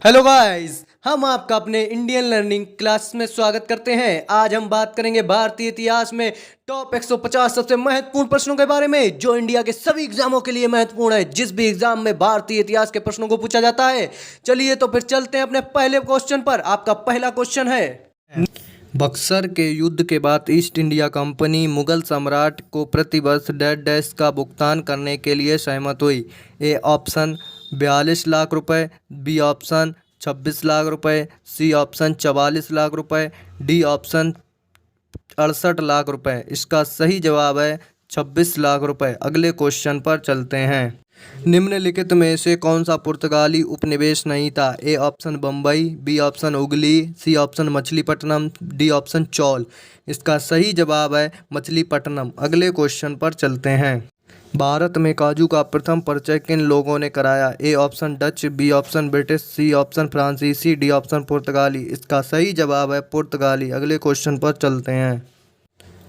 Hello guys, हम आपका अपने इंडियन लर्निंग क्लास में स्वागत करते हैं। आज हम बात करेंगे भारतीय इतिहास में टॉप 150 सबसे महत्वपूर्ण प्रश्नों के बारे में, जो इंडिया के सभी एग्जामों के लिए महत्वपूर्ण है। जिस भी एग्जाम में भारतीय इतिहास के प्रश्नों को पूछा जाता है। चलिए तो फिर चलते हैं अपने पहले क्वेश्चन पर। आपका पहला क्वेश्चन है, बक्सर के युद्ध के बाद ईस्ट इंडिया कंपनी मुगल सम्राट को प्रतिवर्ष डेढ़ डैश का भुगतान करने के लिए सहमत हुई। ए ऑप्शन 42 लाख रुपए, बी ऑप्शन 26 लाख रुपए, सी ऑप्शन 44 लाख रुपए, डी ऑप्शन 68 लाख रुपए। इसका सही जवाब है 26 लाख रुपए। अगले क्वेश्चन पर चलते हैं। निम्नलिखित में से कौन सा पुर्तगाली उपनिवेश नहीं था? A option Bombay, B option Hugli, C option Machilipatnam, D option Chaul. इसका सही जवाब है मछलीपट्टनम। अगले क्वेश्चन पर चलते हैं। भारत में काजू का प्रथम परिचय किन लोगों ने कराया? A option Dutch, B option British, C option फ्रांसीसी, डी ऑप्शन पुर्तगाली। इसका सही जवाब है पुर्तगाली। अगले क्वेश्चन पर चलते हैं।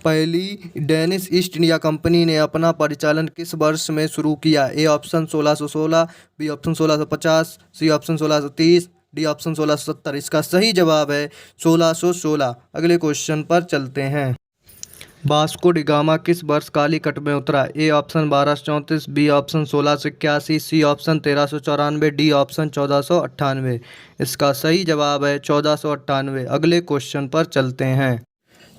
पहली डेनिश ईस्ट इंडिया कंपनी ने अपना परिचालन किस वर्ष में शुरू किया? A option 1616, B option 1650, C option 1630, D option 1670। इसका सही जवाब है 1616। अगले क्वेश्चन पर चलते हैं। वास्को डी गामा किस वर्ष कालीकट में उतरा? A option 1234, B option 1681, C option 1394, D option 1498। इसका सही जवाब है 1498। अगले क्वेश्चन पर चलते हैं।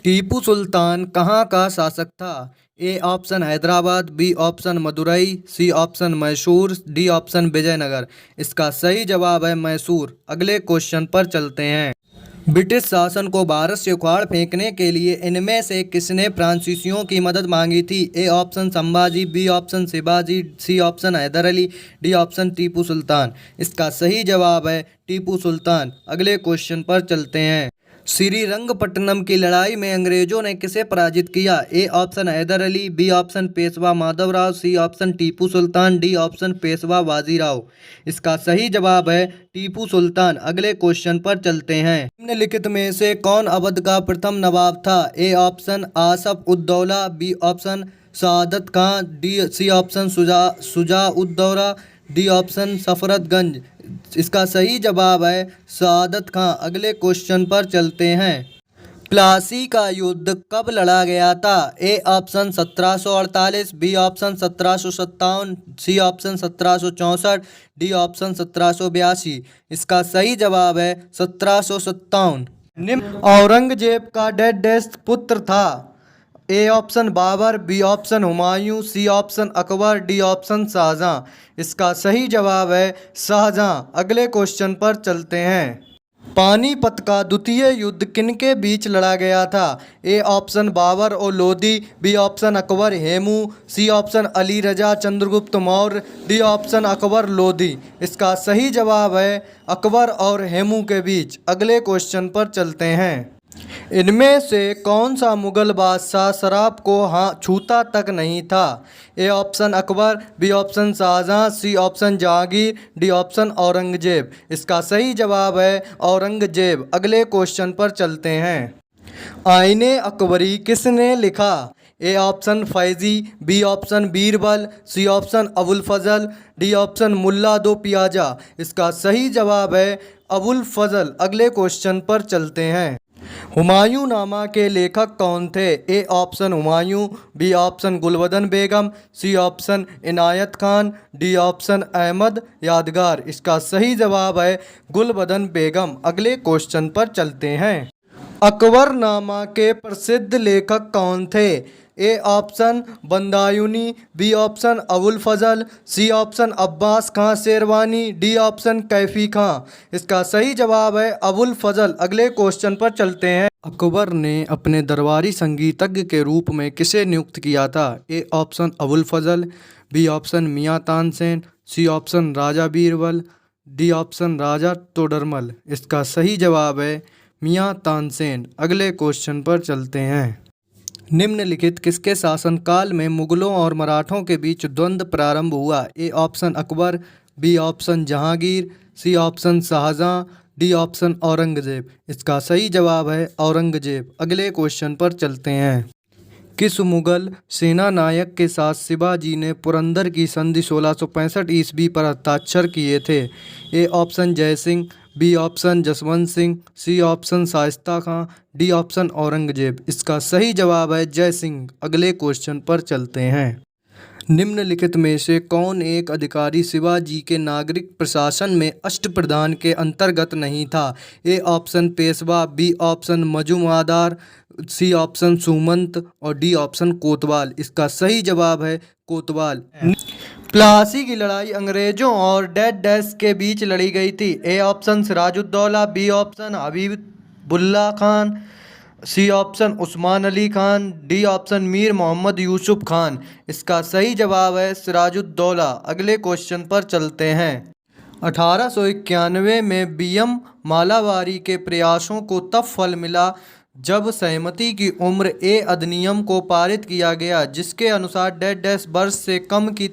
टीपू सुल्तान कहाँ का शासक था? A option Hyderabad, B option Madurai, C option Mysore, D option Vijayanagar. इसका सही जवाब है मैसूर। अगले क्वेश्चन पर चलते हैं। ब्रिटिश शासन को भारत से उखाड़ फेंकने के लिए इनमें से किसने फ्रांसीसियों की मदद मांगी थी? A option Sambhaji, B option Shivaji, C option Haider Ali, D option Tipu Sultan. इसका सही जवाब है टीपू सुल्तान। अगले क्वेश्चन पर चलते हैं। श्रीरंगपट्टनम की लड़ाई में अंग्रेजों ने किसे पराजित किया? A option Haider Ali, B option Peshwa Madhavrao, C option Tipu Sultan, D option Peshwa Bajirao. इसका सही जवाब है टीपू सुल्तान। अगले क्वेश्चन पर चलते हैं। निम्नलिखित में से कौन अवध का प्रथम नवाब था? A option Asaf Uddaula, B option Saadat Khan, D C option Shuja Uddaula, D option सफरतगंज। इसका सही जवाब है सादत खां। अगले क्वेश्चन पर चलते हैं। प्लासी का युद्ध कब लड़ा गया था? A option 1748, B option 1757, C option 1764, D option 1782। इसका सही जवाब है 1757। औरंगजेब का डैश पुत्र था? A option Babur, B option Humayun, C option Akbar, D option Shahjahan. इसका सही जवाब है शाहजहां। अगले क्वेश्चन पर चलते हैं। पानीपत का द्वितीय युद्ध किनके बीच लड़ा गया था? ए ऑप्शन बाबर और Lodi, B option Akbar Hemu, C option Ali Raza Chandragupta Maurya, D option Akbar Lodi. इसका सही जवाब है अकबर और हेमू के बीच। अगले क्वेश्चन पर चलते हैं। इनमें से कौन सा मुगल बादशाह शराब को छूता तक नहीं था? A option Akbar, B option Shahjahan, C option Jahangir, D option Aurangzeb. इसका सही जवाब है औरंगजेब। अगले क्वेश्चन पर चलते हैं। आईने अकबरी किसने लिखा? A option Faizi, B option Birbal, C option Abul Fazl, D option Mulla Do Piyaza. इसका सही जवाब है अबुल फजल। अगले क्वेश्चन पर चलते हैं। हुमायूं नामा के लेखक कौन थे? A option Humayun, B option Gulbadan Begum, C option Inayat Khan, D option Ahmad Yadgar. इसका सही जवाब है गुलबदन बेगम। अगले क्वेश्चन पर चलते हैं। अकबरनामा के प्रसिद्ध लेखक कौन थे? A option Badayuni, B option Abul Fazl, C option Abbas Khan Sherwani, D option Kaifi Khan. इसका सही जवाब है अबुल फजल। अगले क्वेश्चन पर चलते हैं। अकबर ने अपने दरबारी संगीतज्ञ के रूप में किसे नियुक्त किया था? A option Abul Fazl, B option Miyan Tansen, C option Raja Birbal, D option Raja Todarmal. इसका सही जवाब है मियाँ तानसेन। अगले क्वेश्चन पर चलते हैं। निम्नलिखित किसके शासनकाल में मुगलों और मराठों के बीच द्वंद्व प्रारंभ हुआ? A option Akbar, B option Jahangir, C option Shahjahan, D option Aurangzeb. इसका सही जवाब है औरंगजेब। अगले क्वेश्चन पर चलते हैं। किस मुगल सेना नायक के साथ शिवाजी ने पुरंदर की संधि 1665 ईस्वी पर हस्ताक्षर किए थे? A option Jai Singh, B option Jaswant Singh, C option Shaista Khan, D option Aurangzeb. इसका सही जवाब है जय सिंह। अगले क्वेश्चन पर चलते हैं। निम्नलिखित में से कौन एक अधिकारी शिवाजी के नागरिक प्रशासन में अष्टप्रधान के अंतर्गत नहीं था? A option Peshwa, B option Majumdar, C option Sumant और डी ऑप्शन कोतवाल। इसका सही जवाब है कोतवाल। प्लासी की लड़ाई अंग्रेजों और डैश के बीच लड़ी गई थी। A option Sirajuddaula, B option Habibullah Khan, C option Usman Ali Khan, D option Mir Mohammad Yusuf Khan. इसका सही जवाब है सिराजुद्दौला। अगले क्वेश्चन पर चलते हैं। 1891 में बीएम मालावारी के प्रयासों को तब फल मिला जब सहमति की उम्र ए अधिनियम को पारित किया गया, जिसके अनुसार डैश वर्ष से कम की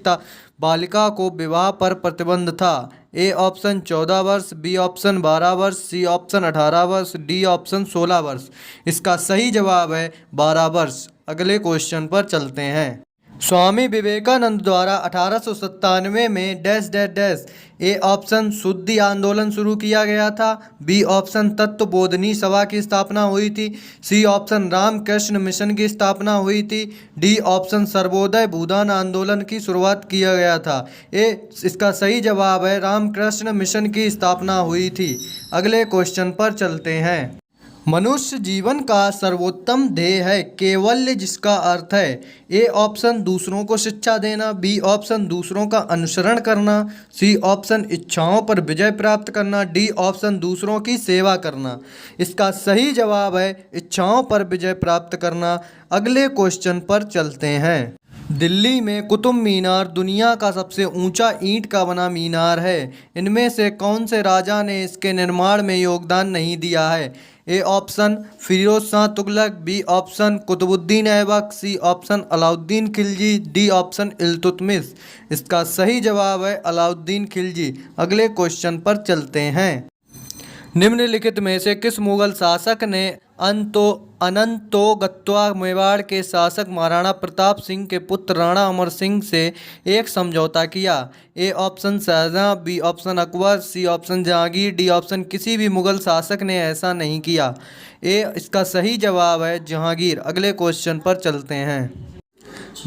बालिका को विवाह पर प्रतिबंध था। ए ऑप्शन 14 वर्ष, बी ऑप्शन 12 वर्ष, सी ऑप्शन 18 वर्ष, डी ऑप्शन 16 वर्ष। इसका सही जवाब है 12 वर्ष। अगले क्वेश्चन पर चलते हैं। स्वामी विवेकानंद द्वारा 1897 में dash dash dash. A option शुद्धि आंदोलन शुरू किया गया था, बी ऑप्शन तत्वबोधिनी सभा की स्थापना हुई थी, सी ऑप्शन रामकृष्ण मिशन की स्थापना हुई थी, डी ऑप्शन सर्वोदय भूदान आंदोलन की शुरुआत किया गया था। इसका सही जवाब है रामकृष्ण मिशन की स्थापना हुई थी। अगले क्वेश्चन पर चलते हैं। मनुष्य जीवन का सर्वोत्तम ध्येय है कैवल्य, जिसका अर्थ है ए ऑप्शन दूसरों को शिक्षा देना, बी ऑप्शन दूसरों का अनुसरण करना, सी ऑप्शन इच्छाओं पर विजय प्राप्त करना, डी ऑप्शन दूसरों की सेवा करना। इसका सही जवाब है इच्छाओं पर विजय प्राप्त करना। अगले क्वेश्चन पर चलते हैं। दिल्ली में कुतुब मीनार दुनिया का सबसे ऊंचा ईंट का बना मीनार है। इनमें से कौन से राजा ने इसके निर्माण में योगदान नहीं दिया है? A option Firoz Shah Tughlaq, B option Qutbuddin Aibak, C option Alauddin Khilji, D option Iltutmish. इसका सही जवाब है अलाउद्दीन खिलजी। अगले क्वेश्चन पर चलते हैं। निम्नलिखित में से किस मुगल शासक ने अनंतोगत्वा मेवाड़ के शासक महाराणा प्रताप सिंह के पुत्र राणा अमर सिंह से एक समझौता किया? A option Shahjahan, B option Akbar, C option Jahangir, D option किसी भी मुगल शासक ने ऐसा नहीं किया। इसका सही जवाब है जहांगीर। अगले क्वेश्चन पर चलते हैं।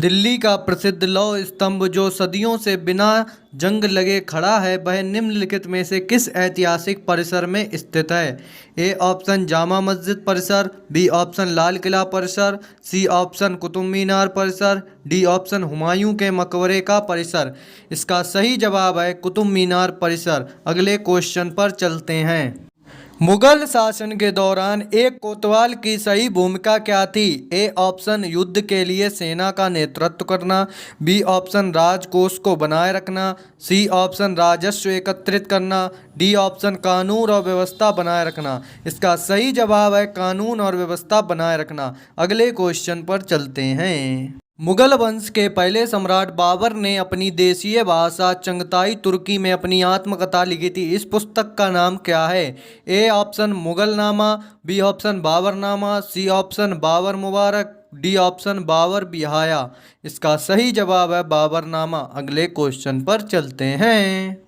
दिल्ली का प्रसिद्ध लौह स्तंभ जो सदियों से बिना जंग लगे खड़ा है, वह निम्नलिखित में से किस ऐतिहासिक परिसर में स्थित है? ए ऑप्शन जामा मस्जिद परिसर, बी ऑप्शन लाल किला परिसर, सी ऑप्शन कुतुब मीनार परिसर, डी ऑप्शन हुमायूं के मकबरे का परिसर। इसका सही जवाब है कुतुब मीनार परिसर। अगले क्वेश्चन पर चलते हैं। मुगल शासन के दौरान एक कोतवाल की सही भूमिका क्या थी? ए ऑप्शन युद्ध के लिए सेना का नेतृत्व करना, बी ऑप्शन राजकोष को बनाए रखना, सी ऑप्शन राजस्व एकत्रित करना, डी ऑप्शन कानून और व्यवस्था बनाए रखना। इसका सही जवाब है कानून और व्यवस्था बनाए रखना। अगले क्वेश्चन पर चलते हैं। मुगल वंश के पहले सम्राट बाबर ने अपनी देशीय भाषा चंगताई तुर्की में अपनी आत्मकथा लिखी थी। इस पुस्तक का नाम क्या है? A option Mughalnama, B option Baburnama, C option Babur Mubarak, D option Babur Bihaya. इसका सही जवाब है बाबरनामा। अगले क्वेश्चन पर चलते हैं।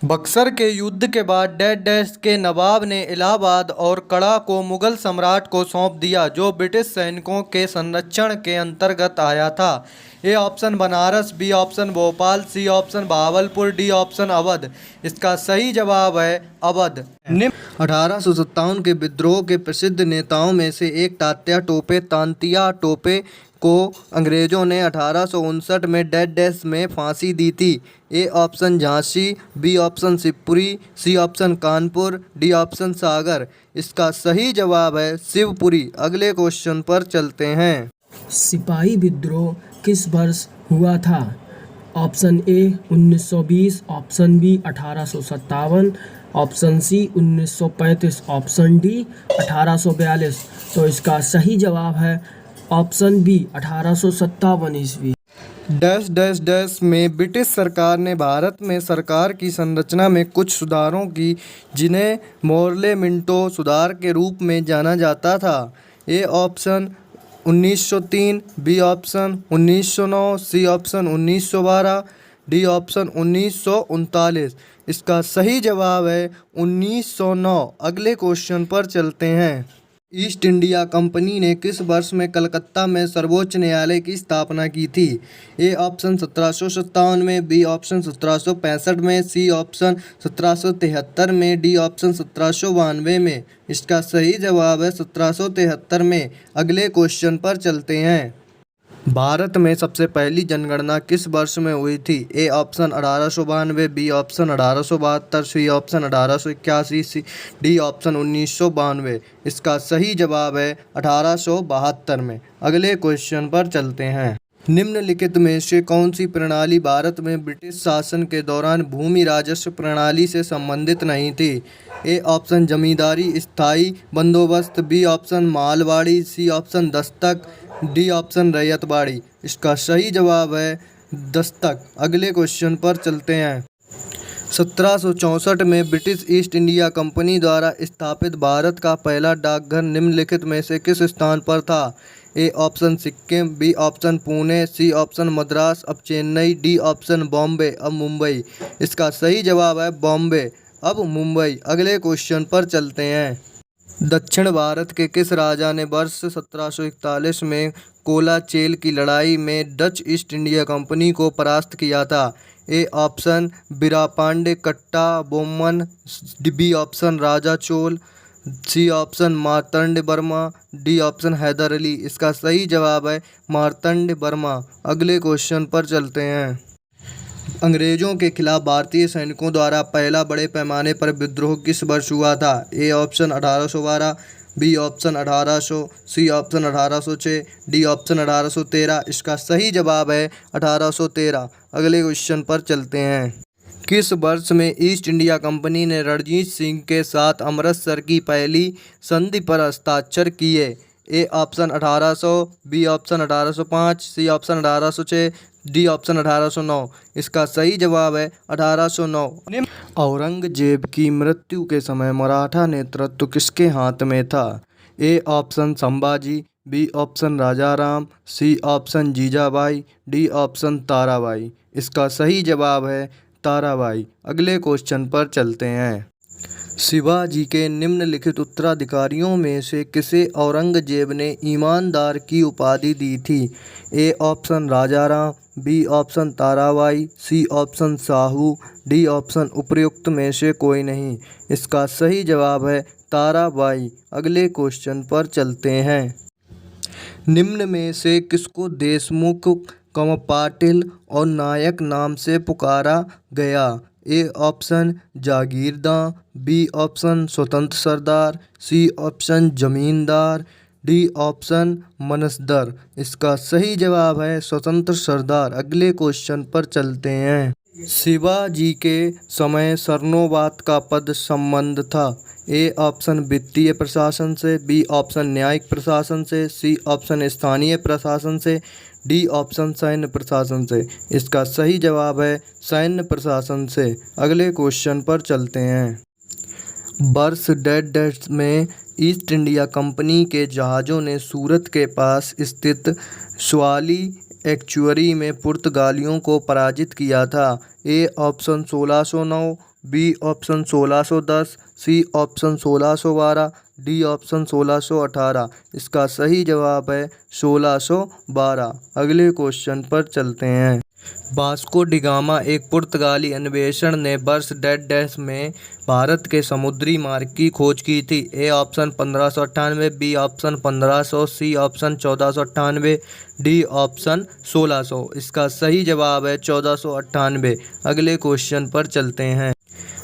बक्सर के युद्ध के बाद डैश के नवाब ने इलाहाबाद और कड़ा को मुगल सम्राट को सौंप दिया, जो ब्रिटिश सैनिकों के संरक्षण के अंतर्गत आया था। A option Banaras, B option Bhopal, C option Bahawalpur, D option Awadh. इसका सही जवाब है अवध। 1857 के विद्रोह के प्रसिद्ध नेताओं में से एक तांतिया टोपे को अंग्रेजों ने 1859 में डैश में फांसी दी थी। A option Jhansi, B option Shivpuri, C option Kanpur, D option Sagar. इसका सही जवाब है शिवपुरी। अगले क्वेश्चन पर चलते हैं। सिपाही विद्रोह किस वर्ष हुआ था? Option A 1920, option B 1857, option C 1935, option D 1842। तो इसका सही जवाब है ऑप्शन बी 1857 ईस्वी। डैश डैश डैश में ब्रिटिश सरकार ने भारत में सरकार की संरचना में कुछ सुधारों की, जिन्हें मोर्ले मिंटो सुधार के रूप में जाना जाता था। A option 1903, B option 1909, C option 1912, D option 1939। इसका सही जवाब है 1909। अगले क्वेश्चन पर चलते हैं। ईस्ट इंडिया कंपनी ने किस वर्ष में कलकत्ता में सर्वोच्च न्यायालय की स्थापना की थी? ए ऑप्शन 1757 में, बी ऑप्शन 1765 में, सी ऑप्शन 1773 में, डी ऑप्शन 1792 में। इसका सही जवाब है 1773 में। अगले क्वेश्चन पर चलते हैं। भारत में सबसे पहली जनगणना किस वर्ष में हुई थी? A option 1892, B option 1872, C option 1881, D option 1992। इसका सही जवाब है 1872 में। अगले क्वेश्चन पर चलते हैं। निम्नलिखित में से कौन सी प्रणाली भारत में ब्रिटिश शासन के दौरान भूमि राजस्व प्रणाली से संबंधित नहीं थी? ए ऑप्शन जमींदारी स्थायी बंदोबस्त, बी ऑप्शन मालवाड़ी, C option dastak, D option ryotwari. इसका सही जवाब है दस्तक। अगले क्वेश्चन पर चलते हैं। 1764 में ब्रिटिश ईस्ट इंडिया कंपनी द्वारा स्थापित भारत का पहला डाकघर निम्नलिखित में से किस स्थान पर था? A option Sikkim, B option Pune, C option Madras, अब चेन्नई, डी ऑप्शन बॉम्बे, अब मुंबई। इसका सही जवाब है बॉम्बे, अब मुंबई। अगले क्वेश्चन पर चलते हैं। दक्षिण भारत के किस राजा ने वर्ष 1741 में कोलाचेल की लड़ाई में डच ईस्ट इंडिया कंपनी को परास्त किया था? A option Veerapandiya Katta Bomman, B option Raja Chola, C option Marthanda Varma, D option Haider Ali. इसका सही जवाब है मार्तंड वर्मा। अगले क्वेश्चन पर चलते हैं। अंग्रेजों के खिलाफ भारतीय सैनिकों द्वारा पहला बड़े पैमाने पर विद्रोह किस वर्ष हुआ था? A option 1812, B option 1800, C option 1806, D option 1813। इसका सही जवाब है 1813। अगले क्वेश्चन पर चलते हैं। किस वर्ष में ईस्ट इंडिया कंपनी ने रणजीत सिंह के साथ अमृतसर की पहली संधि पर हस्ताक्षर किए? A option 1800, B option 1805, C option 1806, D option 1809। इसका सही जवाब है 1809। औरंगजेब की मृत्यु के समय मराठा नेतृत्व किसके हाथ में था? A option Sambhaji, B option Rajaram, C option Jijabai, D option Tarabai. इसका सही जवाब है ताराबाई। अगले क्वेश्चन पर चलते हैं। शिवाजी के निम्नलिखित उत्तराधिकारियों में से किसे औरंगजेब ने ईमानदार की उपाधि दी थी? A option Rajaram, B option Tarabai, C option Sahu, D option उपर्युक्त में से कोई नहीं। इसका सही जवाब है ताराबाई। अगले क्वेश्चन पर चलते हैं। निम्न में से किसको देशमुख, पाटिल और नायक नाम से पुकारा गया? A option Jagirdar, B option स्वतंत्र सरदार, सी ऑप्शन जमींदार, डी ऑप्शन मनसदर। इसका सही जवाब है स्वतंत्र सरदार। अगले क्वेश्चन पर चलते हैं। शिवाजी के समय सरनोबत का पद संबंध था? ए ऑप्शन वित्तीय प्रशासन से, बी ऑप्शन न्यायिक प्रशासन से, सी ऑप्शन स्थानीय प्रशासन से, डी ऑप्शन सैन्य प्रशासन से। इसका सही जवाब है सैन्य प्रशासन से। अगले क्वेश्चन पर चलते हैं। वर्ष डेढ़ में ईस्ट इंडिया कंपनी के जहाज़ों ने सूरत के पास स्थित स्वाली एक्चुअरी में पुर्तगालियों को पराजित किया था? A option 1609, B option 1610, C option 1612, D option 1618। इसका सही जवाब है 1612। अगले क्वेश्चन पर चलते हैं। वास्को डी गामा एक पुर्तगाली अन्वेषण ने वर्ष डेढ़ में भारत के समुद्री मार्ग की खोज की थी? A option 1598, B option 1500, C option 1498, D option 1600। इसका सही जवाब है 1498। अगले क्वेश्चन पर चलते हैं।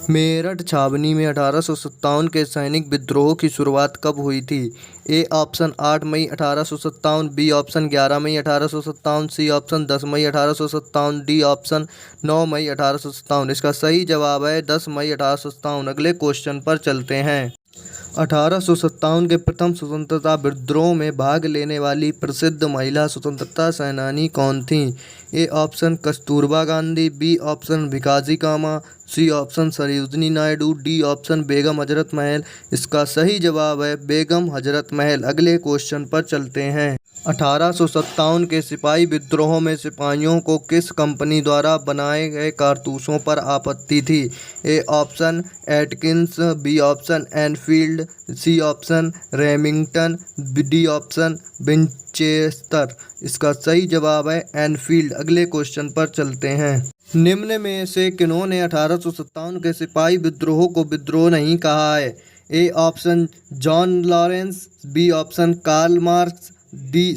मेरठ छावनी में 1857 के सैनिक विद्रोह की शुरुआत कब हुई थी? ए ऑप्शन 8 मई 1857, बी ऑप्शन 11 मई 1857, सी ऑप्शन 10 मई 1857, डी ऑप्शन 9 मई 1857। इसका सही जवाब है 10 मई 1857। अगले क्वेश्चन पर चलते हैं। 1857 के प्रथम स्वतंत्रता विद्रोह में भाग लेने वाली प्रसिद्ध महिला स्वतंत्रता सेनानी कौन थीं? A option Kasturba Gandhi, B option Bhikaiji Cama, C option Sarojini Naidu, D option Begum Hazrat Mahal. इसका सही जवाब है बेगम हजरत महल। अगले क्वेश्चन पर चलते हैं। 1857 के सिपाही विद्रोह में सिपाहियों को किस कंपनी द्वारा बनाए गए कारतूसों पर आपत्ति थी? A option Atkins, B option Enfield, C option Remington, D option Winchester. इसका सही जवाब है एनफील्ड। अगले क्वेश्चन पर चलते हैं। निम्न में से किन्होंने 1857 के सिपाही विद्रोह को विद्रोह नहीं कहा है? A option John Lawrence, B option Karl Marx,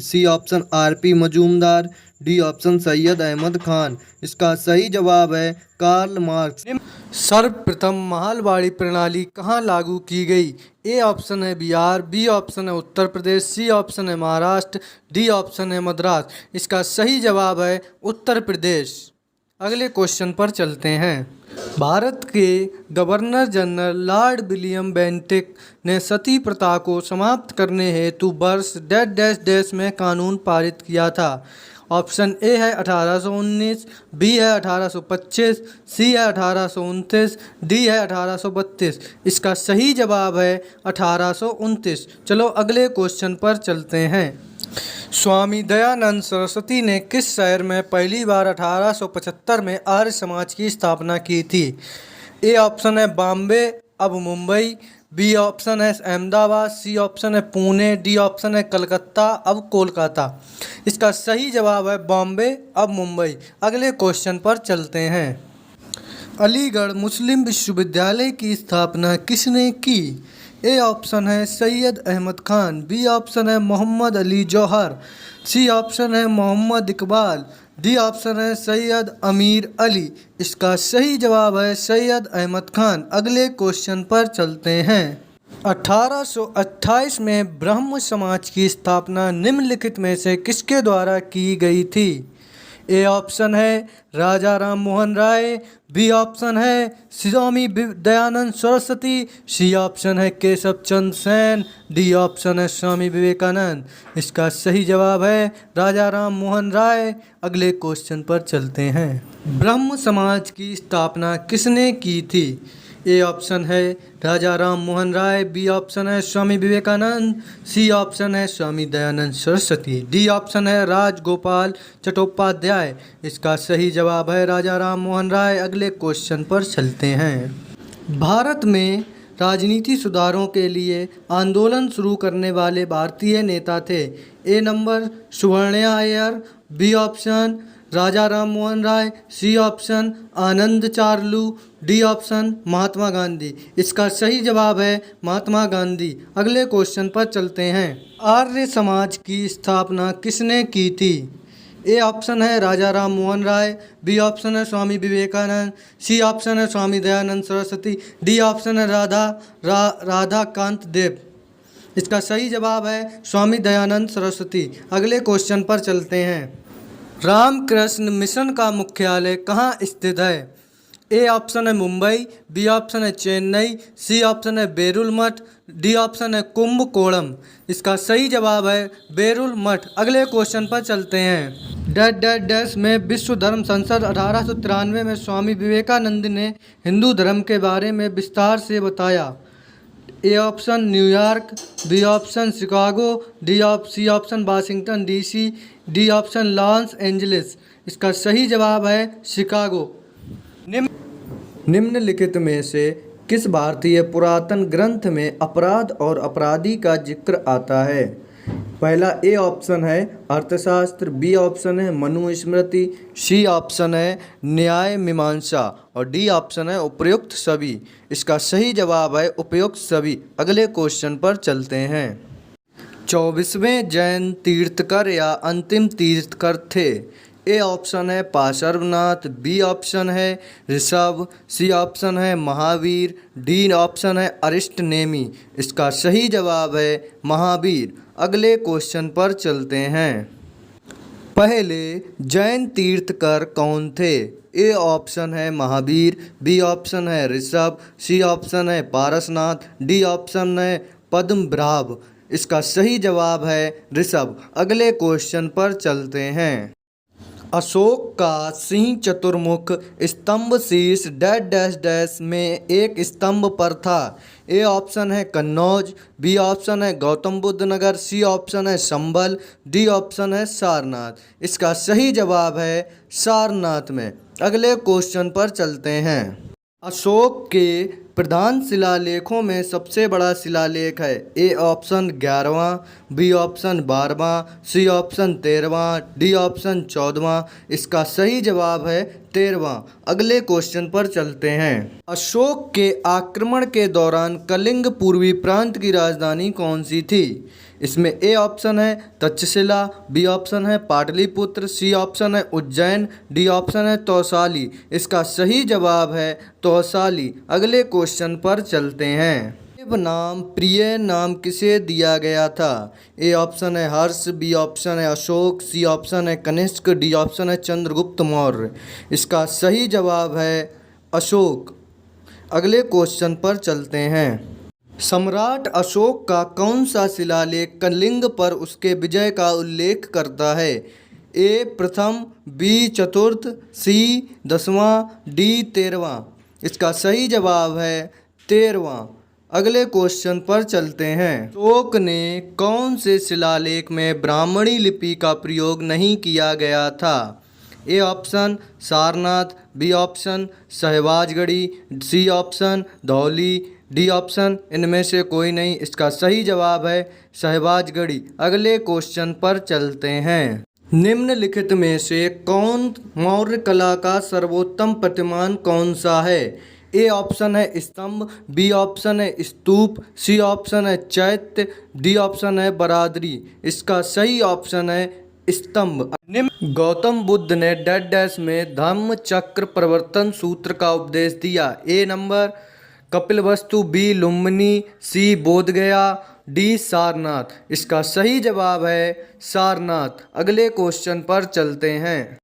C option RP Majumdar, D option Syed Ahmad Khan. इसका सही जवाब है कार्ल मार्क्स। सर्वप्रथम महलवाड़ी प्रणाली कहाँ लागू की गई? ए ऑप्शन है बिहार, बी ऑप्शन है उत्तर प्रदेश, सी ऑप्शन है महाराष्ट्र, डी ऑप्शन है मद्रास। इसका सही जवाब है उत्तर प्रदेश। अगले क्वेश्चन पर चलते हैं। भारत के governor general Lord William Bentinck ने सती प्रथा को समाप्त करने हेतु वर्ष डैश डैश डैश में कानून पारित किया था। ऑप्शन ए है 1819, बी है 1825, सी है 1829, डी है 1832। इसका सही जवाब है 1829। चलो अगले क्वेश्चन पर चलते हैं। स्वामी दयानंद सरस्वती ने किस शहर में पहली बार 1875 में आर्य समाज की स्थापना की थी? ए ऑप्शन है बॉम्बे अब मुंबई, बी ऑप्शन है अहमदाबाद, सी ऑप्शन है पुणे, डी ऑप्शन है कलकत्ता अब कोलकाता। इसका सही जवाब है बॉम्बे अब मुंबई। अगले क्वेश्चन पर चलते हैं। अलीगढ़ मुस्लिम विश्वविद्यालय की स्थापना किसने की? ए ऑप्शन है सैयद अहमद खान, बी ऑप्शन है मोहम्मद अली जौहर, सी ऑप्शन है मोहम्मद इकबाल, डी ऑप्शन है सैयद अमीर अली। इसका सही जवाब है सैयद अहमद खान। अगले क्वेश्चन पर चलते हैं। 1828 में ब्रह्म समाज की स्थापना निम्नलिखित में से किसके द्वारा की गई थी? ए ऑप्शन है राजा राम मोहन राय, बी ऑप्शन है स्वामी दयानंद सरस्वती, सी ऑप्शन है केशव चंद्र सेन, डी ऑप्शन है स्वामी विवेकानंद। इसका सही जवाब है राजा राम मोहन राय। अगले क्वेश्चन पर चलते हैं। ब्रह्म समाज की स्थापना किसने की थी? ए ऑप्शन है राजा राम मोहन राय, बी ऑप्शन है स्वामी विवेकानंद, सी ऑप्शन है स्वामी दयानंद सरस्वती, डी ऑप्शन है राजगोपाल चट्टोपाध्याय। इसका सही जवाब है राजा राम मोहन राय। अगले क्वेश्चन पर चलते हैं। भारत में राजनीति सुधारों के लिए आंदोलन शुरू करने वाले भारतीय नेता थे। ए नंबर सुवर्णा अय्यर, बी ऑप्शन राजा राम मोहन राय, सी ऑप्शन आनंद चारलू, डी ऑप्शन महात्मा गांधी। इसका सही जवाब है महात्मा गांधी। अगले क्वेश्चन पर चलते हैं। आर्य समाज की स्थापना किसने की थी? ए ऑप्शन है राजा राम मोहन राय, बी ऑप्शन है स्वामी विवेकानंद, सी ऑप्शन है स्वामी दयानंद सरस्वती, डी ऑप्शन है राधा कांत देव। इसका सही जवाब है स्वामी दयानंद सरस्वती। अगले क्वेश्चन पर चलते हैं। रामकृष्ण मिशन का मुख्यालय कहाँ स्थित है? ए ऑप्शन है मुंबई, बी ऑप्शन है चेन्नई, सी ऑप्शन है बेरुल मठ, डी ऑप्शन है कुंभकोणम। इसका सही जवाब है बेरुल मठ। अगले क्वेश्चन पर चलते हैं। डैश डैश डैश में विश्व धर्म संसद 1893 में स्वामी विवेकानंद ने हिंदू धर्म के बारे में विस्तार से बताया। A option New York, B option Chicago, C option Washington DC, D option Los Angeles. इसका सही जवाब है शिकागो। निम्नलिखित में से किस भारतीय पुरातन ग्रंथ में अपराध और अपराधी का जिक्र आता है? पहला ए ऑप्शन है अर्थशास्त्र, बी ऑप्शन है मनुस्मृति, सी ऑप्शन है न्याय मीमांसा और डी ऑप्शन है उपयुक्त सभी। इसका सही जवाब है उपयुक्त सभी। अगले क्वेश्चन पर चलते हैं। 24वें जैन तीर्थकर या अंतिम तीर्थकर थे। ए ऑप्शन है पार्श्वनाथ, बी ऑप्शन है ऋषभ, सी ऑप्शन है महावीर, डी ऑप्शन है अरिष्ट नेमी। इसका सही जवाब है महावीर। अगले क्वेश्चन पर चलते हैं। पहले जैन तीर्थकर कौन थे? ए ऑप्शन है महावीर, बी ऑप्शन है ऋषभ, सी ऑप्शन है पारसनाथ, डी ऑप्शन है पद्मनाभ। इसका सही जवाब है ऋषभ। अगले क्वेश्चन पर चलते हैं। अशोक का सिंह चतुर्मुख स्तंभ शीर्ष डैश डैश डैश में एक स्तंभ पर था। ए ऑप्शन है कन्नौज, बी ऑप्शन है गौतम बुद्ध नगर, सी ऑप्शन है संभल, डी ऑप्शन है सारनाथ। इसका सही जवाब है सारनाथ में। अगले क्वेश्चन पर चलते हैं। अशोक के प्रधान शिलालेखों में सबसे बड़ा शिलालेख है। ए ऑप्शन 11वां, बी ऑप्शन 12वां, सी ऑप्शन 13वां, डी ऑप्शन 14वां। इसका सही जवाब है 13वां। अगले क्वेश्चन पर चलते हैं। अशोक के आक्रमण के दौरान कलिंग पूर्वी प्रांत की राजधानी कौन सी थी? इसमें ए ऑप्शन है तक्षशिला, बी ऑप्शन है पाटलिपुत्र, सी ऑप्शन है उज्जैन, डी ऑप्शन है तौसाली। इसका सही जवाब है तौसाली। अगले क्वेश्चन पर चलते हैं। देव नाम प्रिय नाम किसे दिया गया था? ए ऑप्शन है हर्ष, बी ऑप्शन है अशोक, सी ऑप्शन है कनिष्क, डी ऑप्शन है चंद्रगुप्त मौर्य। इसका सही जवाब है अशोक। अगले क्वेश्चन पर चलते हैं। सम्राट अशोक का कौन सा शिलालेख कलिंग पर उसके विजय का उल्लेख करता है? ए प्रथम, बी चतुर्थ, सी 10वां, डी 13वां। इसका सही जवाब है 13वां। अगले क्वेश्चन पर चलते हैं। अशोक ने कौन से शिलालेख में ब्राह्मणी लिपि का प्रयोग नहीं किया गया था? A option Sarnath, B option सहवाजगढ़ी, C option Dhauli, D option इनमें से कोई नहीं। इसका सही जवाब है सहवाजगढ़ी। अगले क्वेश्चन पर चलते हैं। निम्नलिखित में से कौन मौर्य कला का सर्वोत्तम प्रतिमान कौन सा है? ए ऑप्शन है स्तंभ, बी ऑप्शन है स्तूप, सी ऑप्शन है चैत्य, डी ऑप्शन है बरादरी। इसका सही ऑप्शन है स्तंभ। गौतम बुद्ध ने डैश डैश में धम्म चक्र प्रवर्तन सूत्र का उपदेश दिया। ए नंबर कपिलवस्तु, बी लुम्बिनी, सी बोधगया, डी सारनाथ। इसका सही जवाब है सारनाथ। अगले क्वेश्चन पर चलते हैं।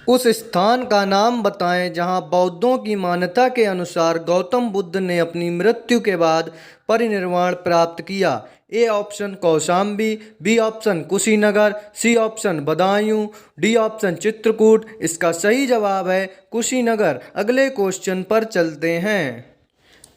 उस स्थान का नाम बताएं जहां बौद्धों की मान्यता के अनुसार गौतम बुद्ध ने अपनी मृत्यु के बाद परिनिर्वाण प्राप्त किया। A option Kaushambi, B option Kushinagar, C option Badaun, D option Chitrakoot. इसका सही जवाब है कुशीनगर। अगले क्वेश्चन पर चलते हैं।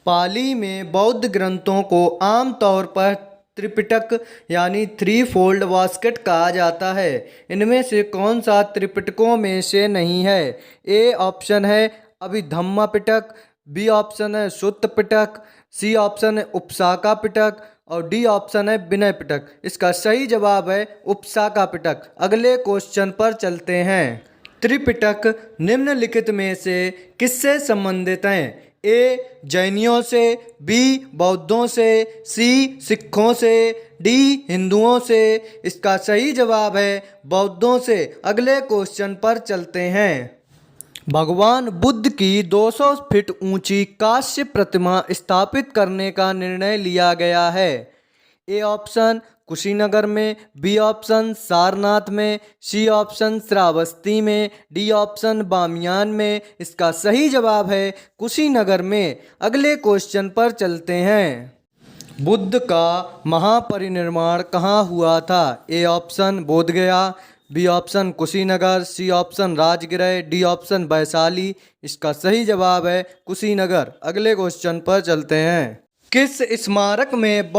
पाली में बौद्ध ग्रंथों को आमतौर पर त्रिपिटक यानी 3 फोल्ड बास्केट कहा जाता है। इनमें से कौन सा त्रिपिटकों में से नहीं है? ए ऑप्शन है अभिधम्मा पिटक, बी ऑप्शन है सुत्त पिटक, सी ऑप्शन है उपसाका पिटक और डी ऑप्शन है विनय पिटक। इसका सही जवाब है उपसाका पिटक। अगले क्वेश्चन पर चलते हैं। त्रिपिटक निम्नलिखित में से किससे संबंधित हैं? ए जैनियों से, बी बौद्धों से, सी सिखों से, डी हिंदुओं से। इसका सही जवाब है बौद्धों से। अगले क्वेश्चन पर चलते हैं। भगवान बुद्ध की 200 फीट ऊंची कांस्य प्रतिमा स्थापित करने का निर्णय लिया गया है। ए ऑप्शन कुशीनगर में, बी ऑप्शन सारनाथ में, सी ऑप्शन श्रावस्ती में, डी ऑप्शन बामियान में। इसका सही जवाब है कुशीनगर में। अगले क्वेश्चन पर चलते हैं। बुद्ध का महापरिनिर्वाण कहाँ हुआ था? A option Bodh Gaya, B option Kushinagar, C option Rajgriha, D option Vaishali. इसका सही जवाब है कुशीनगर। अगले क्वेश्चन पर चलते हैं। किस स्मारक में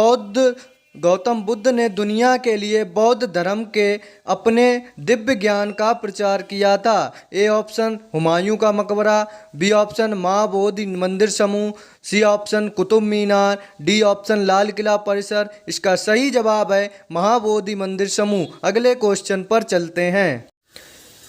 गौतम बुद्ध ने दुनिया के लिए बौद्ध धर्म के अपने दिव्य ज्ञान का प्रचार किया था? ए ऑप्शन हुमायूं का मकबरा, बी ऑप्शन माँ बोधि मंदिर समूह, C option Qutub Minar, D option Lal Qila परिसर। इसका सही जवाब है महाबोधि मंदिर समूह। अगले क्वेश्चन पर चलते हैं।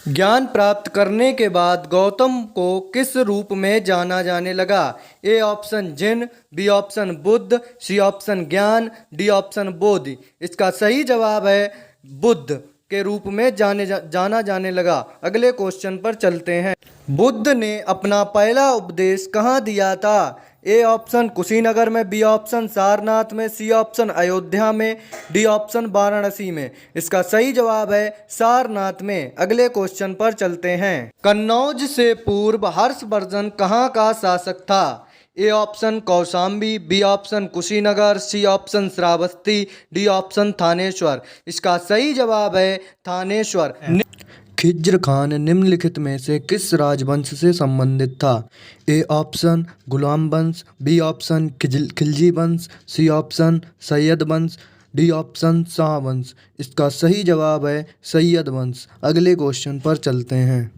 ज्ञान प्राप्त करने के बाद गौतम को किस रूप में जाना जाने लगा? A option Jina, B option Buddha, C option ज्ञान, डी ऑप्शन बोधि। इसका सही जवाब है बुद्ध के रूप में जाना जाने लगा। अगले क्वेश्चन पर चलते हैं। बुद्ध ने अपना पहला उपदेश कहाँ दिया था? ए ऑप्शन कुशीनगर में, बी ऑप्शन सारनाथ में, सी ऑप्शन अयोध्या में, डी ऑप्शन वाराणसी में। इसका सही जवाब है सारनाथ में। अगले क्वेश्चन पर चलते हैं। कन्नौज से पूर्व हर्षवर्धन कहाँ का शासक था? A option Kaushambi, B option Kushinagar, C option Shravasti, D option Thaneshwar. इसका सही जवाब है थानेश्वर। खिज्र खान निम्नलिखित में से किस राजवंश से संबंधित था? ए ऑप्शन गुलाम वंश, बी ऑप्शन खिलजी वंश, सी ऑप्शन सैयद वंश, डी ऑप्शन शाह वंश। इसका सही जवाब है सैयद वंश। अगले क्वेश्चन पर चलते हैं।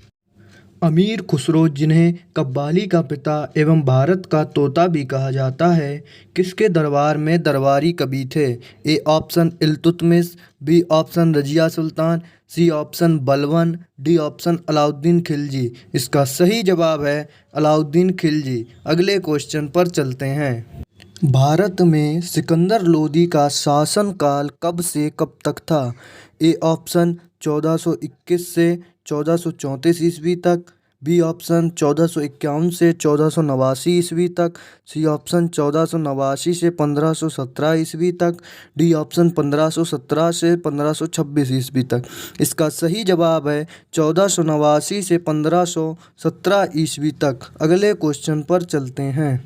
अमीर खुसरो, जिन्हें कव्वाली का पिता एवं भारत का तोता भी कहा जाता है, किसके दरबार में दरबारी कवि थे? A option Iltutmish, B option Razia Sultan, C option Balban, D option Alauddin Khilji. इसका सही जवाब है अलाउद्दीन खिलजी। अगले क्वेश्चन पर चलते हैं। भारत में सिकंदर लोदी का शासनकाल कब से कब तक था? ए ऑप्शन 1421 से 1434 ईस्वी तक, बी ऑप्शन 1451 से 1489 ईस्वी तक, सी ऑप्शन 1489 से 1517 ईस्वी तक, डी ऑप्शन 1517 से 1526 ईस्वी तक। इसका सही जवाब है 1489 से 1517 ईस्वी तक। अगले क्वेश्चन पर चलते हैं।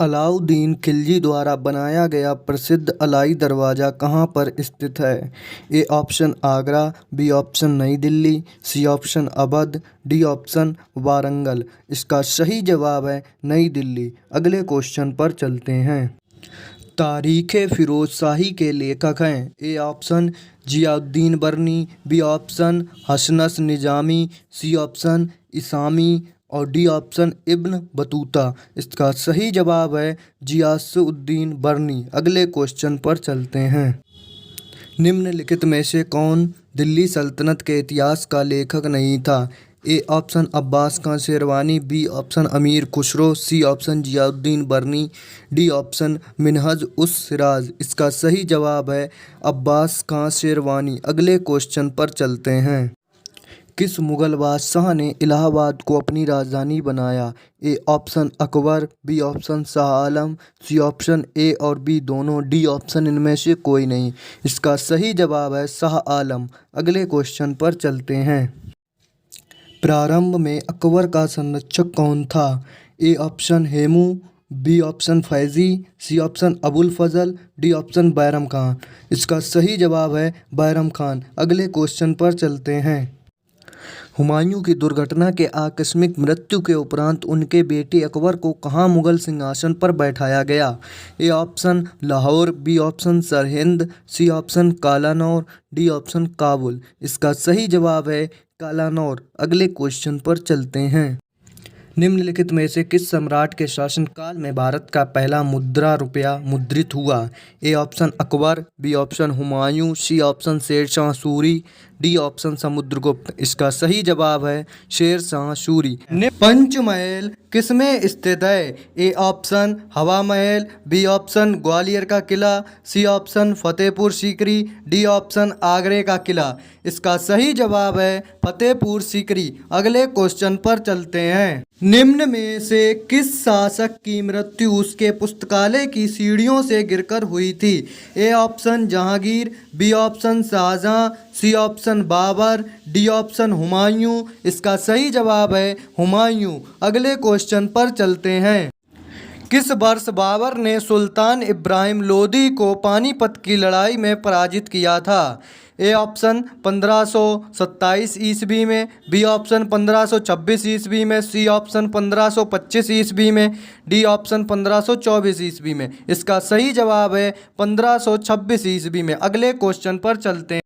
अलाउद्दीन खिलजी द्वारा बनाया गया प्रसिद्ध अलाई दरवाज़ा कहाँ पर स्थित है? A option Agra, B option Nai Delhi, C option Awadh, D option Warangal. इसका सही जवाब है नई दिल्ली। अगले क्वेश्चन पर चलते हैं। तारीख़ फिरोज शाही के लेखक हैं? A option Ziauddin Barani, B option Hasan Nizami, C option Isami और डी ऑप्शन इब्न बतूता। इसका सही जवाब है जियासुद्दीन बर्नी। अगले क्वेश्चन पर चलते हैं। निम्नलिखित में से कौन दिल्ली सल्तनत के इतिहास का लेखक नहीं था? A option Abbas Khan Sherwani, B option Amir Khusro, C option Ziauddin Barani, D option Minhaj us Siraj. इसका सही जवाब है अब्बास खां शेरवानी। अगले क्वेश्चन पर चलते हैं। किस मुगल बादशाह ने इलाहाबाद को अपनी राजधानी बनाया? A option Akbar, B option Shah Alam, C option A और बी दोनों, डी ऑप्शन इनमें से कोई नहीं। इसका सही जवाब है शाह आलम। अगले क्वेश्चन पर चलते हैं। प्रारंभ में अकबर का संरक्षक कौन था? A option Hemu, B option Faizi, C option Abul Fazl, D option Bairam Khan. इसका सही जवाब है बैरम खान। अगले क्वेश्चन पर चलते हैं। हुमायूं की दुर्घटना के आकस्मिक मृत्यु के उपरांत उनके बेटे अकबर को कहाँ मुगल सिंहासन पर बैठाया गया? A option Lahore, B option Sirhind, C option Kalanaur, D option Kabul. इसका सही जवाब है कालानौर। अगले क्वेश्चन पर चलते हैं। निम्नलिखित में से किस सम्राट के शासनकाल में भारत का पहला मुद्रा रुपया मुद्रित हुआ? A option Akbar, B option Humayun, C option Sher Shah Suri, D option Samudragupta. इसका सही जवाब है शेरशाह सूरी। पंचमहल किसमें स्थित है? ए ऑप्शन हवा महल, बी ऑप्शन ग्वालियर का किला, C option Fatehpur Sikri, D option आगरे का किला। इसका सही जवाब है फतेहपुर सीकरी। अगले क्वेश्चन पर चलते हैं। निम्न में से किस शासक की मृत्यु उसके पुस्तकालय की सीढ़ियों से गिरकर हुई थी? A option Jahangir, B option Shahjahan, C option Babur, D option Humayun. इसका सही जवाब है हुमायूं। अगले क्वेश्चन पर चलते हैं। किस वर्ष बाबर ने सुल्तान इब्राहिम लोदी को पानीपत की लड़ाई में पराजित किया था? ए ऑप्शन 1527 ईस्वी में, बी ऑप्शन 1526 ईस्वी में, सी ऑप्शन 1525 ईस्वी में, डी ऑप्शन 1524 ईस्वी में। इसका सही जवाब है 1526 ईस्वी में। अगले क्वेश्चन पर चलते हैं।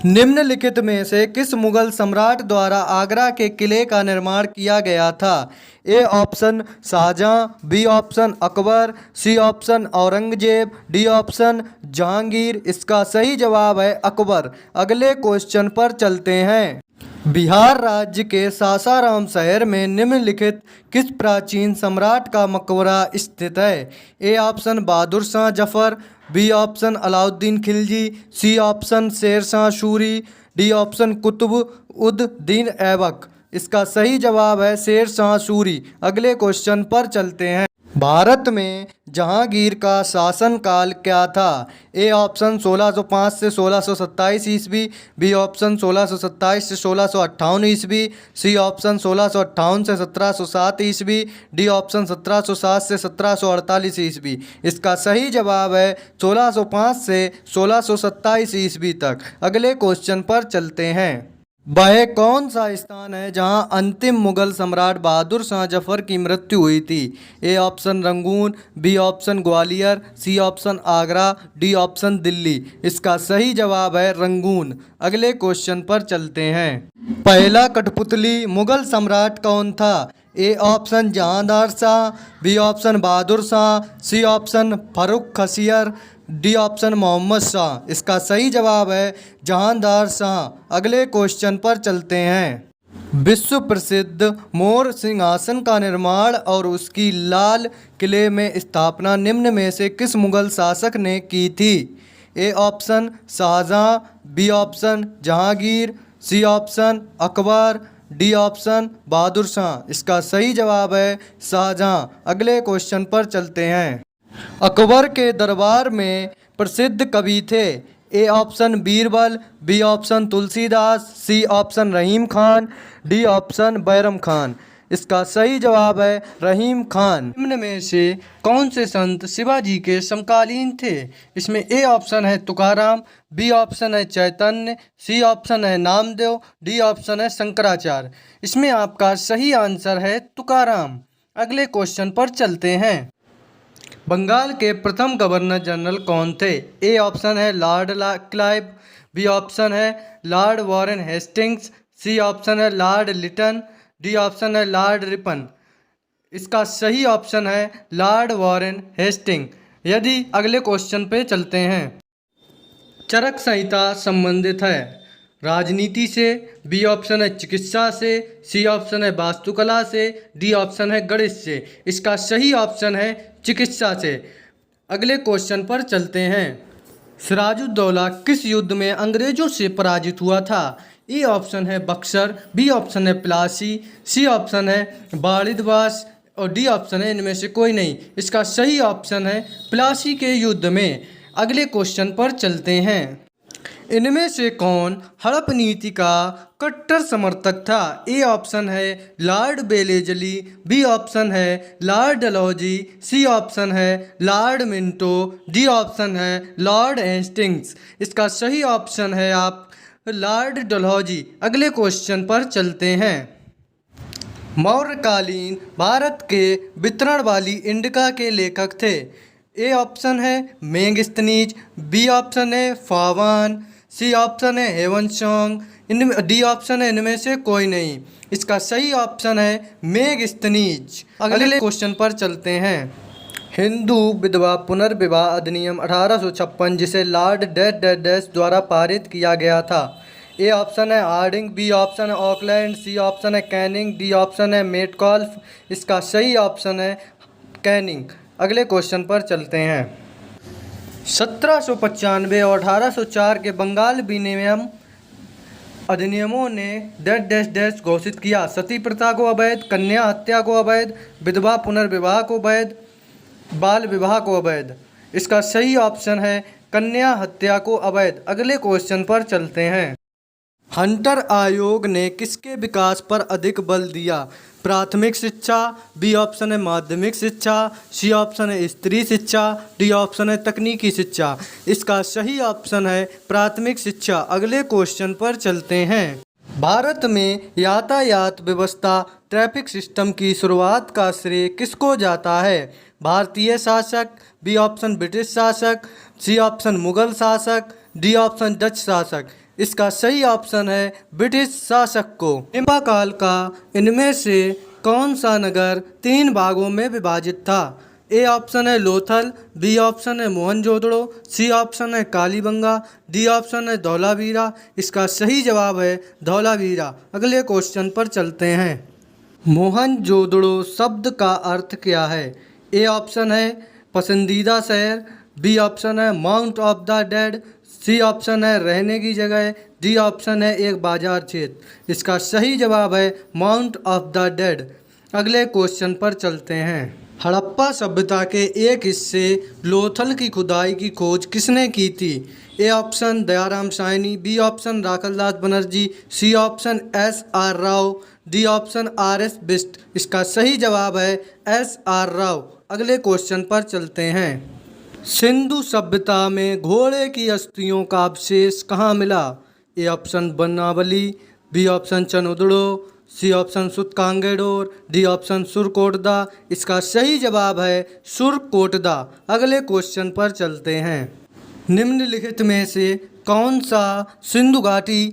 निम्नलिखित में से किस मुगल सम्राट द्वारा आगरा के किले का निर्माण किया गया था? A option Shahjahan, B option Akbar, C option Aurangzeb, D option Jahangir. इसका सही जवाब है अकबर। अगले क्वेश्चन पर चलते हैं। बिहार राज्य के सासाराम शहर में निम्नलिखित किस प्राचीन सम्राट का मकबरा स्थित है? A option Bahadur Shah Zafar, B option Alauddin Khilji, C option Sher Shah Suri, D option Qutb ud din Aibak. इसका सही जवाब है शेरशाह सूरी। अगले क्वेश्चन पर चलते हैं। भारत में जहांगीर का शासनकाल क्या था? ए ऑप्शन 1605 से 1627 ईस्वी, बी ऑप्शन 1627 से 1658 ईस्वी, सी ऑप्शन 1658 से 1707 ईस्वी, डी ऑप्शन 1707 से 1748 ईस्वी। इसका सही जवाब है 1605 से 1627 ईस्वी तक। अगले क्वेश्चन पर चलते हैं। वह कौन सा स्थान है जहां अंतिम मुगल सम्राट बहादुर शाह जफर की मृत्यु हुई थी? A option Rangoon, B option Gwalior, C option Agra, D option Delhi. इसका सही जवाब है रंगून। अगले क्वेश्चन पर चलते हैं। पहला कठपुतली मुगल सम्राट कौन था? A option Jahandar Shah, B option Bahadur Shah, C option Farrukhsiyar, D option Mohammad Shah. इसका सही जवाब है जहांदार शाह। अगले क्वेश्चन पर चलते हैं। विश्व प्रसिद्ध मोर सिंहासन का निर्माण और उसकी लाल किले में स्थापना निम्न में से किस मुगल शासक ने की थी? A option Shahjahan, B option Jahangir, C option Akbar, D option Bahadur Shah. इसका सही जवाब है शाहजहां। अगले क्वेश्चन पर चलते हैं। अकबर के दरबार में प्रसिद्ध कवि थे? A option Birbal, B option Tulsidas, C option Rahim Khan, D option Bairam Khan. इसका सही जवाब है रहीम खान। निम्न में से कौन से संत शिवाजी के समकालीन थे? इसमें ए ऑप्शन है तुकाराम, बी ऑप्शन है चैतन्य, सी ऑप्शन है नामदेव, डी ऑप्शन है शंकराचार्य। इसमें आपका सही आंसर है तुकाराम। अगले क्वेश्चन पर चलते हैं। बंगाल के प्रथम गवर्नर जनरल कौन थे? ए ऑप्शन है लॉर्ड क्लाइव, बी ऑप्शन है Lord Warren Hastings, C option है लॉर्ड लिटन, डी ऑप्शन है लॉर्ड रिपन। इसका सही ऑप्शन है लॉर्ड वॉरेन हेस्टिंग। यदि अगले क्वेश्चन पे चलते हैं। चरक संहिता संबंधित है राजनीति से, बी ऑप्शन है चिकित्सा से, सी ऑप्शन है वास्तुकला से, डी ऑप्शन है गणित से। इसका सही ऑप्शन है चिकित्सा से। अगले क्वेश्चन पर चलते हैं। सिराजुद्दौला किस युद्ध में अंग्रेजों से पराजित हुआ था? ए ऑप्शन है बक्सर, बी ऑप्शन है प्लासी, सी ऑप्शन है बालिदवास और डी ऑप्शन है इनमें से कोई नहीं। इसका सही ऑप्शन है प्लासी के युद्ध में। अगले क्वेश्चन पर चलते हैं। इनमें से कौन हड़प नीति का कट्टर समर्थक था? ए ऑप्शन है लॉर्ड बेलेजली, बी ऑप्शन है लॉर्ड डलहौजी, सी ऑप्शन है लॉर्ड मिंटो, डी ऑप्शन है लॉर्ड हेस्टिंग्स। इसका सही ऑप्शन है आप लॉर्ड डलहौजी। अगले क्वेश्चन पर चलते हैं। मौर्यकालीन भारत के वितरण वाली इंडिका के लेखक थे? ए ऑप्शन है मेगस्थनीज, बी ऑप्शन है फावान, सी ऑप्शन है हेवनसोंग, इनमें डी ऑप्शन है इनमें से कोई नहीं। इसका सही ऑप्शन है मेगस्थनीज। अगले क्वेश्चन पर चलते हैं। हिंदू विधवा पुनर्विवाह अधिनियम 1856 जिसे लॉर्ड डैश द्वारा पारित किया गया था? ए ऑप्शन है हार्डिंग, बी ऑप्शन है ऑकलैंड, सी ऑप्शन है कैनिंग, डी ऑप्शन है मेटकॉल्फ। इसका सही ऑप्शन है कैनिंग। अगले क्वेश्चन पर चलते हैं। 1795 और 1804 के बंगाल विनिमय अधिनियमों ने डैश घोषित किया? सती प्रथा को अवैध, कन्या हत्या को अवैध, विधवा पुनर्विवाह को वैध, बाल विवाह को अवैध। इसका सही ऑप्शन है कन्या हत्या को अवैध। अगले क्वेश्चन पर चलते हैं। हंटर आयोग ने किसके विकास पर अधिक बल दिया? प्राथमिक शिक्षा, बी ऑप्शन है माध्यमिक शिक्षा, सी ऑप्शन है स्त्री शिक्षा, डी ऑप्शन है तकनीकी शिक्षा। इसका सही ऑप्शन है प्राथमिक शिक्षा। अगले क्वेश्चन पर चलते हैं। भारत में यातायात व्यवस्था ट्रैफिक सिस्टम की शुरुआत का श्रेय किसको जाता है? भारतीय शासक, बी ऑप्शन ब्रिटिश शासक, सी ऑप्शन मुगल शासक, डी ऑप्शन डच शासक। इसका सही ऑप्शन है ब्रिटिश शासक को। निम्बा काल का इनमें से कौन सा नगर 3 भागों में विभाजित था? ए ऑप्शन है लोथल, बी ऑप्शन है मोहनजोदड़ो, सी ऑप्शन है कालीबंगा, डी ऑप्शन है धौलावीरा। इसका सही जवाब है धौलावीरा। अगले क्वेश्चन पर चलते हैं। मोहनजोदड़ो शब्द का अर्थ क्या है? ए ऑप्शन है पसंदीदा शहर, बी ऑप्शन है Mount of the Dead, C option है रहने की जगह, डी ऑप्शन है एक बाजार क्षेत्र। इसका सही जवाब है माउंट ऑफ द डेड। अगले क्वेश्चन पर चलते हैं। हड़प्पा सभ्यता के एक हिस्से लोथल की खुदाई की खोज किसने की थी? A option Dayaram Sahni, B option Rakhaldas Banerjee, C option SR Rao, D option RS Bisht. इसका सही जवाब है SR राव। अगले क्वेश्चन पर चलते हैं। सिंधु सभ्यता में घोड़े की अस्थियों का अवशेष कहाँ मिला? A option Banawali, B option Chanhudaro, C option Sutkagendor, D option Surkotada. इसका सही जवाब है सुरकोटदा। अगले क्वेश्चन पर चलते हैं। निम्नलिखित में से कौन सा सिंधु घाटी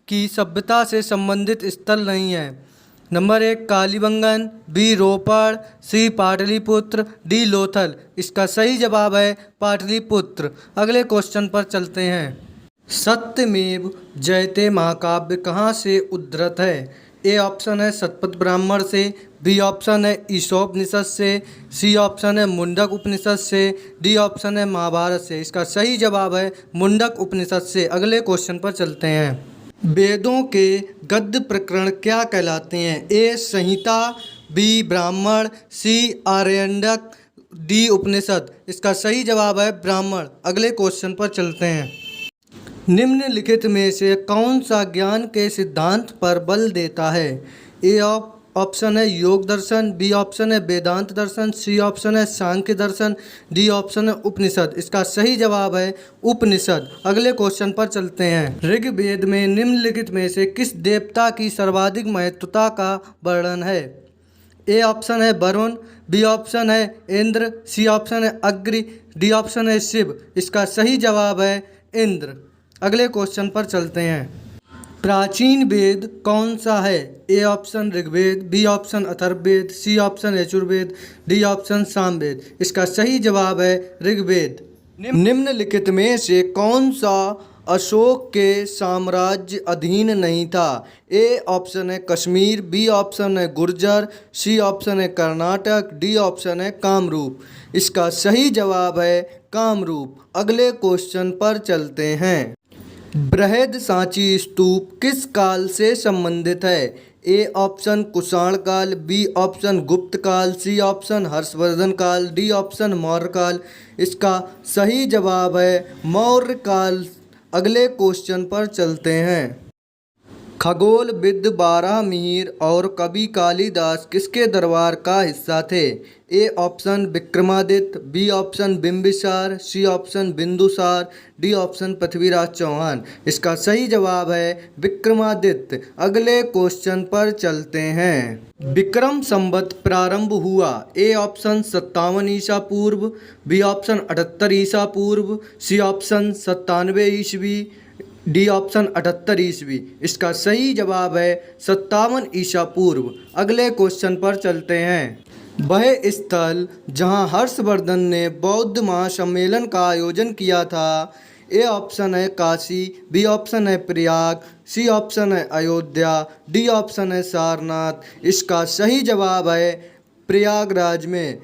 की सभ्यता से संबंधित स्थल नहीं है? नंबर 1 कालीबंगन, बी रोपड़, सी पाटलिपुत्र, डी लोथल। इसका सही जवाब है पाटलिपुत्र। अगले क्वेश्चन पर चलते हैं। सत्यमेव जयते महाकाव्य कहाँ से उद्धृत है? ए ऑप्शन है शतपथ ब्राह्मण से, बी ऑप्शन है ईशोपनिषद से, सी ऑप्शन है मुंडक उपनिषद से, डी ऑप्शन है महाभारत से। इसका सही जवाब है मुंडक उपनिषद से। अगले क्वेश्चन पर चलते हैं। वेदों के गद्य प्रकरण क्या कहलाते हैं? ए संहिता, बी ब्राह्मण, सी आर्यण्यक, डी उपनिषद। इसका सही जवाब है ब्राह्मण। अगले क्वेश्चन पर चलते हैं। निम्नलिखित में से कौन सा ज्ञान के सिद्धांत पर बल देता है? ए ऑप्शन है योग दर्शन, बी ऑप्शन है वेदांत दर्शन, सी ऑप्शन है सांख्य दर्शन, डी ऑप्शन है उपनिषद। इसका सही जवाब है उपनिषद। अगले क्वेश्चन पर चलते हैं। ऋग्वेद में निम्नलिखित में से किस देवता की सर्वाधिक महत्वता का वर्णन है? ए ऑप्शन है वरुण, बी ऑप्शन है इंद्र, सी ऑप्शन है अग्नि, डी ऑप्शन है शिव। इसका सही जवाब है इंद्र। अगले क्वेश्चन पर चलते हैं। प्राचीन वेद कौन सा है? A option Rigveda, B option Atharvaveda, C option Yajurveda, D option Samaveda. इसका सही जवाब है ऋग्वेद। निम्नलिखित में से कौन सा अशोक के साम्राज्य अधीन नहीं था? ए ऑप्शन है कश्मीर, बी ऑप्शन है गुर्जर, सी ऑप्शन है कर्नाटक, डी ऑप्शन है कामरूप। इसका सही जवाब है कामरूप। अगले क्वेश्चन पर चलते हैं। बृहद सांची स्तूप किस काल से संबंधित है? ए ऑप्शन कुषाण काल, बी ऑप्शन गुप्त काल, सी ऑप्शन हर्षवर्धन काल, डी ऑप्शन मौर्य काल। इसका सही जवाब है मौर्य काल। अगले क्वेश्चन पर चलते हैं। खगोलविद बारहमिहिर और कवि कालिदास किसके दरबार का हिस्सा थे? A option Vikramaditya, B option Bimbisara, C option Bindusara, D option Prithviraj Chauhan. इसका सही जवाब है विक्रमादित्य। अगले क्वेश्चन पर चलते हैं। विक्रम संवत प्रारंभ हुआ? ए ऑप्शन 57 ईसा पूर्व, बी ऑप्शन 78 ईसा पूर्व, सी ऑप्शन 97 ईस्वी, डी ऑप्शन 78 ईस्वी। इसका सही जवाब है 57 ईसा पूर्व। अगले क्वेश्चन पर चलते हैं। वह स्थल जहां हर्षवर्धन ने बौद्ध महासम्मेलन का आयोजन किया था। ए ऑप्शन है काशी, बी ऑप्शन है प्रयाग, सी ऑप्शन है अयोध्या, डी ऑप्शन है सारनाथ। इसका सही जवाब है प्रयागराज में।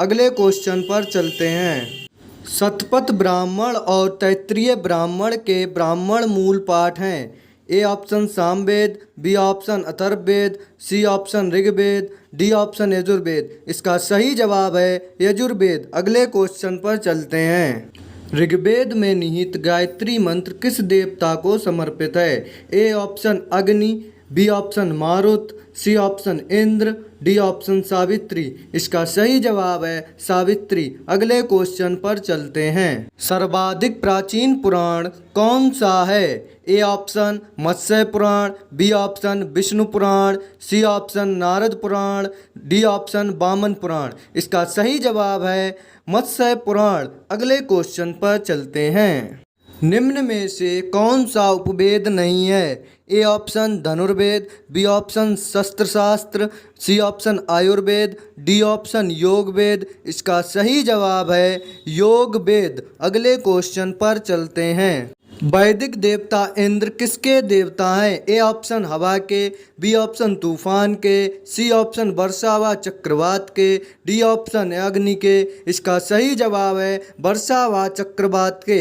अगले क्वेश्चन पर चलते हैं। शतपथ ब्राह्मण और तैत्तिरीय ब्राह्मण के ब्राह्मण मूल पाठ हैं। A option Samaveda, B option Atharvaveda, C option Rigveda, D option Yajurveda. इसका सही जवाब है यजुर्वेद। अगले क्वेश्चन पर चलते हैं। ऋग्वेद में निहित गायत्री मंत्र किस देवता को समर्पित है? A option Agni, B option Marut, C option Indra, D option Savitri. इसका सही जवाब है सावित्री। अगले क्वेश्चन पर चलते हैं। सर्वाधिक प्राचीन पुराण कौन सा है? A option Matsya Purana, B option Vishnu Purana, C option Narada Purana, D option Vamana Purana. इसका सही जवाब है मत्स्य पुराण। अगले क्वेश्चन पर चलते हैं। निम्न में से कौन सा उपवेद नहीं है? A option Dhanurveda, B option Shastrashastra, C option Ayurveda, D option Yoga Veda. इसका सही जवाब है योग वेद। अगले क्वेश्चन पर चलते हैं। वैदिक देवता इंद्र किसके देवता हैं? ए ऑप्शन हवा के, बी ऑप्शन तूफान के, सी ऑप्शन वर्षा व चक्रवात के, डी ऑप्शन अग्नि के। इसका सही जवाब है वर्षा व चक्रवात के।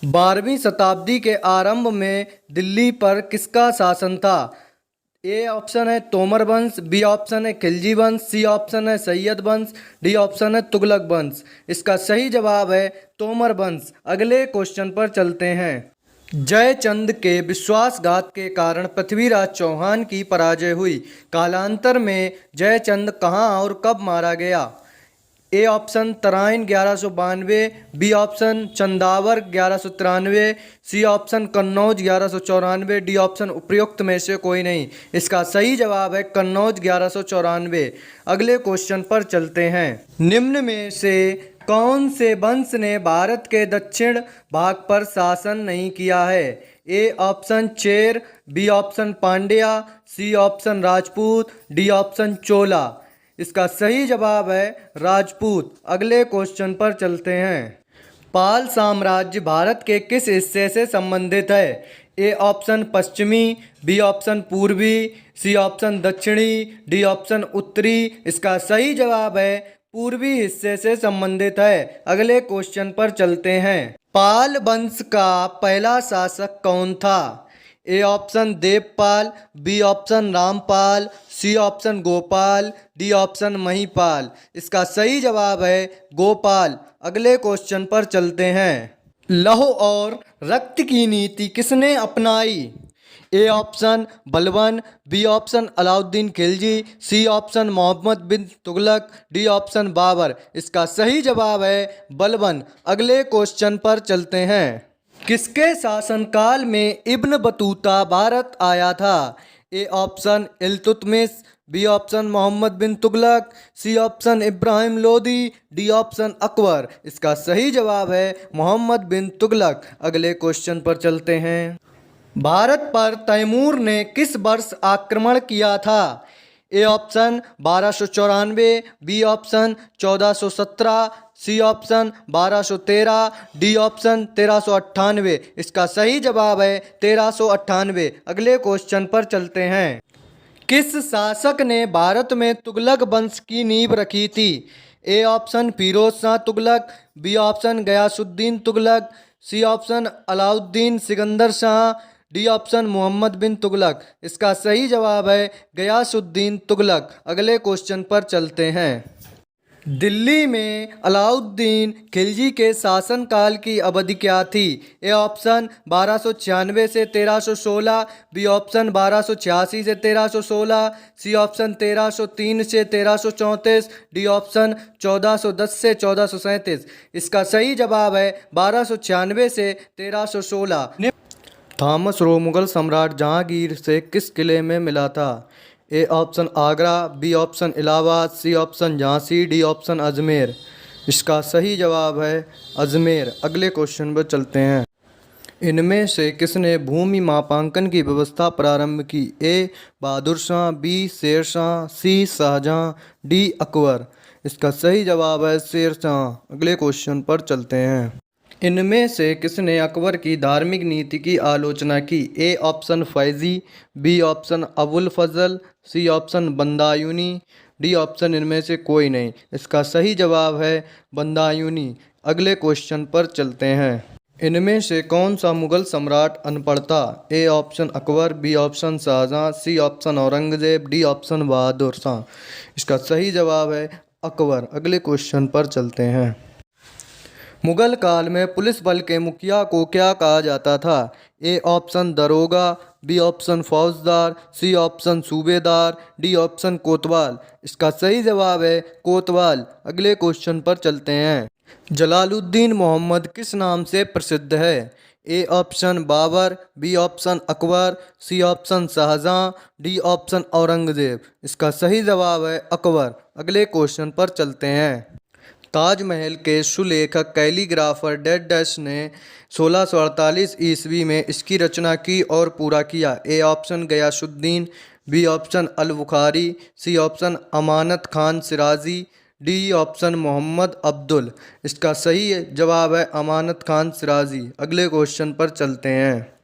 12वीं शताब्दी के आरंभ में दिल्ली पर किसका शासन था? ए ऑप्शन है तोमर वंश, बी ऑप्शन है खिलजी वंश, सी ऑप्शन है सैयद वंश, डी ऑप्शन है तुगलक वंश। इसका सही जवाब है तोमर वंश। अगले क्वेश्चन पर चलते हैं। जयचंद के विश्वासघात के कारण पृथ्वीराज चौहान की पराजय हुई। कालांतर में जयचंद कहाँ और कब मारा गया? A option Tarain 1192, B option Chandawar 1193, C option Kannauj 1194, D option उपयुक्त में से कोई नहीं। इसका सही जवाब है कन्नौज 1194। अगले क्वेश्चन पर चलते हैं। निम्न में से कौन से वंश ने भारत के दक्षिण भाग पर शासन नहीं किया है? A option Chera, B option Pandya, C option Rajput, D option Chola. इसका सही जवाब है राजपूत। अगले क्वेश्चन पर चलते हैं। पाल साम्राज्य भारत के किस हिस्से से संबंधित है? ए ऑप्शन पश्चिमी, बी ऑप्शन पूर्वी, सी ऑप्शन दक्षिणी, डी ऑप्शन उत्तरी। इसका सही जवाब है पूर्वी हिस्से से संबंधित है। अगले क्वेश्चन पर चलते हैं। पाल वंश का पहला शासक कौन था? A option Devpal, B option Rampal, C option Gopal, D option Mahipal. इसका सही जवाब है गोपाल। अगले क्वेश्चन पर चलते हैं। लौह और रक्त की नीति किसने अपनाई? A option Balban, B option Alauddin Khilji, C option Mohammad bin Tughlaq, D option Babur. इसका सही जवाब है बलबन। अगले क्वेश्चन पर चलते हैं। किसके शासनकाल में इब्न बतूता भारत आया था? A option Iltutmish, B option Mohammad bin Tughlaq, C option Ibrahim Lodi, D option Akbar. इसका सही जवाब है मोहम्मद बिन तुगलक। अगले क्वेश्चन पर चलते हैं। भारत पर तैमूर ने किस वर्ष आक्रमण किया था? A option 1294, B option 1417, C option 1213, D option 1398। इसका सही जवाब है 1398। अगले क्वेश्चन पर चलते हैं। किस शासक ने भारत में तुगलक वंश की नींव रखी थी? A option Firoz Shah Tughlaq, B option Ghiyasuddin Tughlaq, C option Alauddin Sikandar Shah, D option Mohammad bin Tughlaq. इसका सही जवाब है गयासुद्दीन तुगलक। अगले क्वेश्चन पर चलते हैं। दिल्ली में अलाउद्दीन खिलजी के शासनकाल की अवधि क्या थी? ए ऑप्शन 1296 से 1316, बी ऑप्शन 1286 से 1316, सी ऑप्शन 1303 से 1334, डी ऑप्शन 1410 से 1437। इसका सही जवाब है 1296 से 1316। थॉमस रो मुगल सम्राट जहांगीर से किस किले में मिला था? A option Agra, B option Allahabad, C option Jhansi, D option Ajmer. इसका सही जवाब है अजमेर। अगले क्वेश्चन पर चलते हैं। इनमें से किसने भूमि मापांकन की व्यवस्था प्रारंभ की? ए बहादुर शाह, बी शेर शाह, सी शाहजहां, डी अकबर। इसका सही जवाब है शेर शाह। अगले क्वेश्चन पर चलते हैं। इनमें से किसने अकबर की धार्मिक नीति की आलोचना की? A option Faizi, B option Abul Fazl, C option Badayuni, D option इनमें से कोई नहीं। इसका सही जवाब है बंदायूनी। अगले क्वेश्चन पर चलते हैं। इनमें से कौन सा मुगल सम्राट अनपढ़ था? A option Akbar, B option Shahjahan, C option Aurangzeb, D option Bahadur Shah. इसका सही जवाब है अकबर। अगले क्वेश्चन पर चलते हैं। मुगल काल में पुलिस बल के मुखिया को क्या कहा जाता था? ए ऑप्शन दरोगा, बी ऑप्शन फौजदार, सी ऑप्शन सूबेदार, डी ऑप्शन कोतवाल। इसका सही जवाब है कोतवाल। अगले क्वेश्चन पर चलते हैं। जलालुद्दीन मोहम्मद किस नाम से प्रसिद्ध है? A option Babur, B option Akbar, C option Shahjahan, D option Aurangzeb. इसका सही जवाब है अकबर। अगले क्वेश्चन पर चलते हैं। ताजमहल के सुलेखक कैलीग्राफर डैश ने 1648 ईस्वी में इसकी रचना की और पूरा किया। A option Ghiyasuddin, B option Al Bukhari, C option Amanat Khan Shirazi, D option Mohammad Abdul. इसका सही जवाब है अमानत खान सिराजी। अगले क्वेश्चन पर चलते हैं।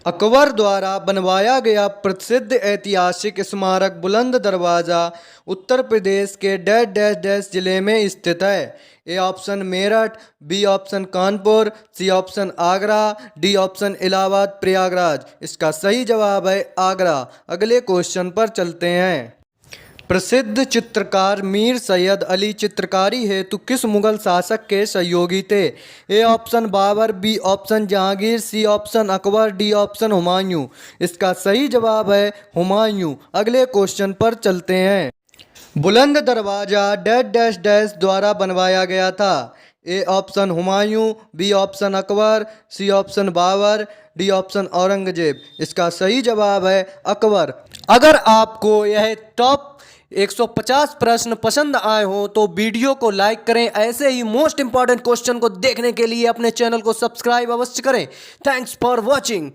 अकबर द्वारा बनवाया गया प्रसिद्ध ऐतिहासिक स्मारक बुलंद दरवाज़ा उत्तर प्रदेश के डैश डैश डैश जिले में स्थित है। A option Meerut, B option Kanpur, C option Agra, D option Allahabad Prayagraj. इसका सही जवाब है आगरा। अगले क्वेश्चन पर चलते हैं। प्रसिद्ध चित्रकार मीर सैयद अली चित्रकारी हेतु किस मुगल शासक के सहयोगी थे? A option Babur, B option Jahangir, C option Akbar, D option Humayun. इसका सही जवाब है हुमायूं। अगले क्वेश्चन पर चलते हैं। बुलंद दरवाजा डैश डैश डैश द्वारा बनवाया गया था। A option Humayun, B option Akbar, C option Babur, D option Aurangzeb. इसका सही जवाब है अकबर। अगर आपको यह टॉप 150 प्रश्न पसंद आए हो तो वीडियो को लाइक करें। ऐसे ही मोस्ट इंपॉर्टेंट क्वेश्चन को देखने के लिए अपने चैनल को सब्सक्राइब अवश्य करें। Thanks for watching.